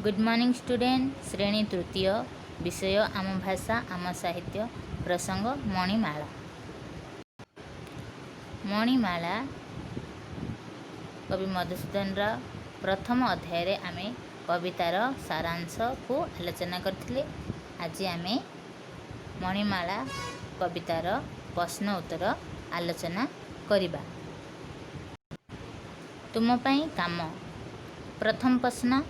Good morning student. श्रेणी तृतीय, विषय आम भाषा आम साहित्य, प्रसंग मणिमाला। मणिमाला कवि मधुसूदन राव प्रथम अध्याय आम कवितार सारांश को आलोचना करथिले। आज आम मणिमाला कवितार प्रश्न उत्तर आलोचना करिबा। तुम पई काम। प्रथम प्रश्न,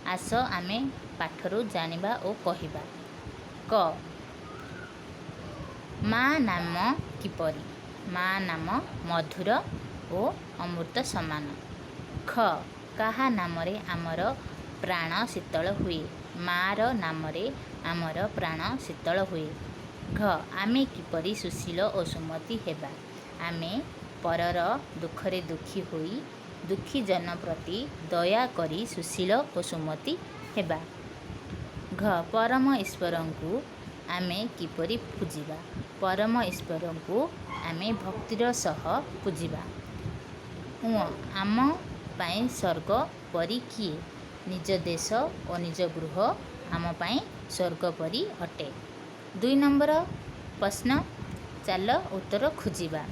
आस आमे पाठरू जानिबा ओ कहिबा। क, माँ नाम किपरि। माँ नाम मधुर ओ अमृत समान। ख, काहा नामरे आमर प्राण शीतल हुए। माँर नामरे आमर प्राण शीतल हुए। घ, आमे किपरि सुशील ओ सुमति हेबा। आमे परर दुखरे दुखी होई दुखी जन प्रति दया करी सुशील ओ सुमति हेबा। घ, परम ईश्वरंकु आमे किपरि पूजिबा। परम ईश्वरंकु आमे भक्तिर सह पूजिबा। उ, आम पाई स्वर्ग परी किए। निज देश और निज गृह आम पाई स्वर्ग परी अटे। 2 नंबर प्रश्न, चाल उत्तर खोजिबा।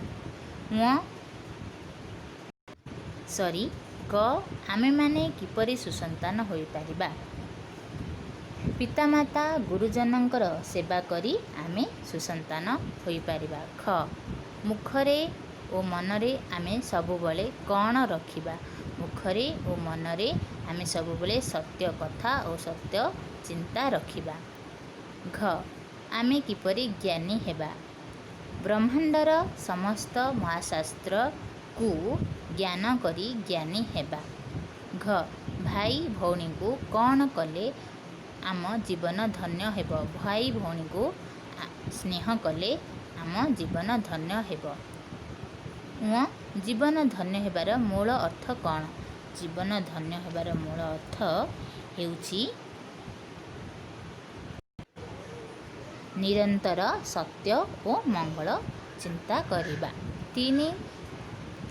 सरी क, आमे माने किपरि सुसंतान होई पारिबा। पितामाता गुरुजनंकर सेवा करी आमे सुसंतान होई पारिबा। ख, मुखरे ओ मनरे आमे सबुबले कौन रखिबा। मुखरे ओ मनरे आमे सबुबले सत्य कथा और सत्य चिंता रखिबा। घ, आमे किपरि ज्ञानी हेबा। ब्रह्मांडर समस्त महाशास्त्र को ज्ञान करी ज्ञानी हेबा। घ, भाई भौणी को कौन कले आम जीवन धन्य हेब। भाई भौणी को स्नेह कले आम जीवन धन्य हेब। उ, जीवन धन्य हेबार मूल अर्थ कौन। जीवन धन्य हेबार मूल अर्थ हेउछि निरंतर सत्य और मंगल चिंता करिबा। 3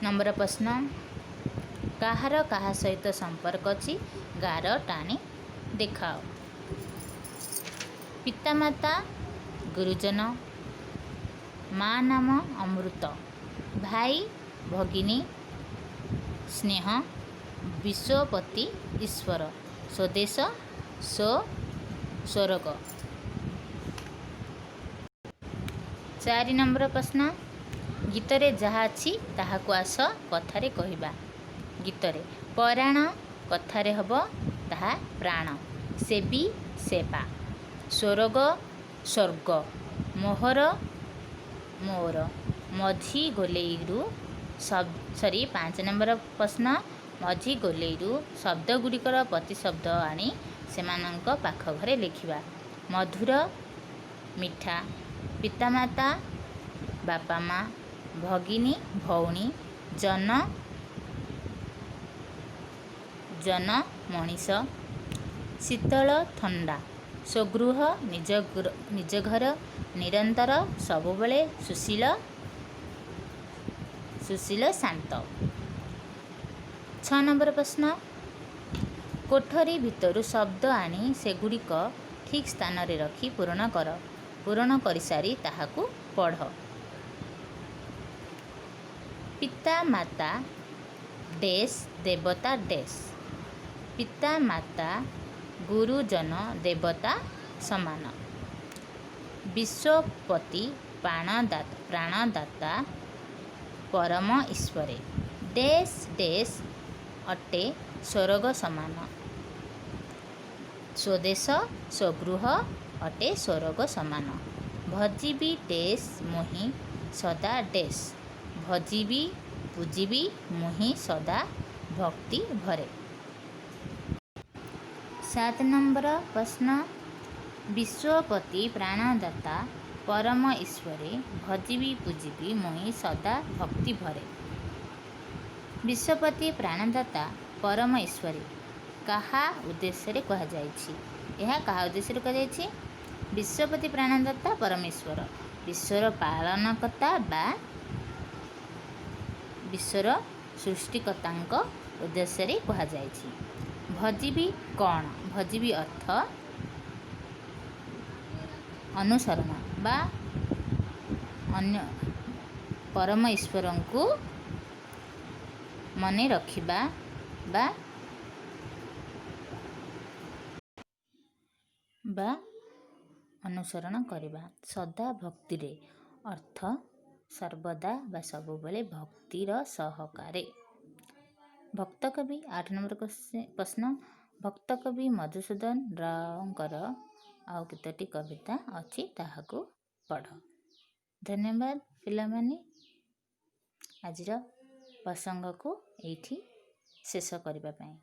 नंबर प्रश्न, काहार काहा सहित संपर्क अछि गार टाणी देखाओ। पितामाता गुरुजन, माँ नाम अमृत, भाई भगिनी स्नेह, विश्वपति ईश्वर, स्वदेश स्वर्ग। 4 नंबर प्रश्न, गीतरे जहा अछि ताहाकु आस कथारे कहिबा। गीतरे पराण कथारे हब ताहा प्राण। सेबी सेवा, स्वर्ग स्वर्ग, मोहर मोर, मझी गोलेईरु 5 नंबर प्रश्न, मझी गोलेईरु शब्द गुड़िकर प्रतिशब्द आनी सेमानंक पाख घरे लिखिबा। मधुर मिठा, पितामाता बापा माँ, भगिनी भौणी, जन जन मनीष, शीतल ठंडा, स्वगृह निज घर, निरंतर सबुबले सुशील सुशील शांत। 6 नंबर प्रश्न, कोठरी भितरु शब्द आनी सेगुड़िक ठीक स्थान रे रखी पूर्ण कर। पूर्ण कर सारी ताहाकु पढ़। पिता माता डेस देवता डेस। पिता माता गुरुजन देवता समान। विश्वपति प्राणदाता परम ईश्वरे। डेस डेस अटे स्वर्ग समान। स्वदेश स्वगृह अटे स्वर्ग समान। भजीबी डेस मुहि सदा डेस। भजीबी पूजिबी मुहि सदा भक्ति भरे। 7 नंबर प्रश्न, विश्वपति प्राणदाता परम ईश्वरे भजीबी पूजिबी मुहि सदा भक्ति भरे। विश्वपति प्राणदाता परम ईश्वरे काहा उद्देश्य रे कहा जायछि। यह काहा उद्देश्य रे कहा जायछि। विश्वपति प्राणदाता परमेश्वर विश्वर पालनकर्ता बा विश्वर सृष्टिकर्तांक उद्देश्य रे कहा जायछि। ଭଜିବି କ'ଣ? ଭଜିବି ଅର୍ଥ ଅନୁସରଣ ବା ଅନ୍ୟ ପରମ ଈଶ୍ୱରଙ୍କୁ ମନେ ରଖିବା ବା ଅନୁସରଣ କରିବା। ସଦା ଭକ୍ତିରେ ଅର୍ଥ ସର୍ବଦା ବା ସବୁବେଳେ ଭକ୍ତିର ସହକାରେ। ଭକ୍ତକବି 8 ନମ୍ବର ପ୍ରଶ୍ନ। ଭକ୍ତକବି ମଧୁସୂଦନ ରାଓଙ୍କର ଆଉ କେତୋଟି କବିତା ଅଛି ତାହାକୁ ପଢ଼। ଧନ୍ୟବାଦ ପିଲାମାନେ। ଆଜିର ପ୍ରସଙ୍ଗକୁ ଏଇଠି ଶେଷ କରିବା ପାଇଁ।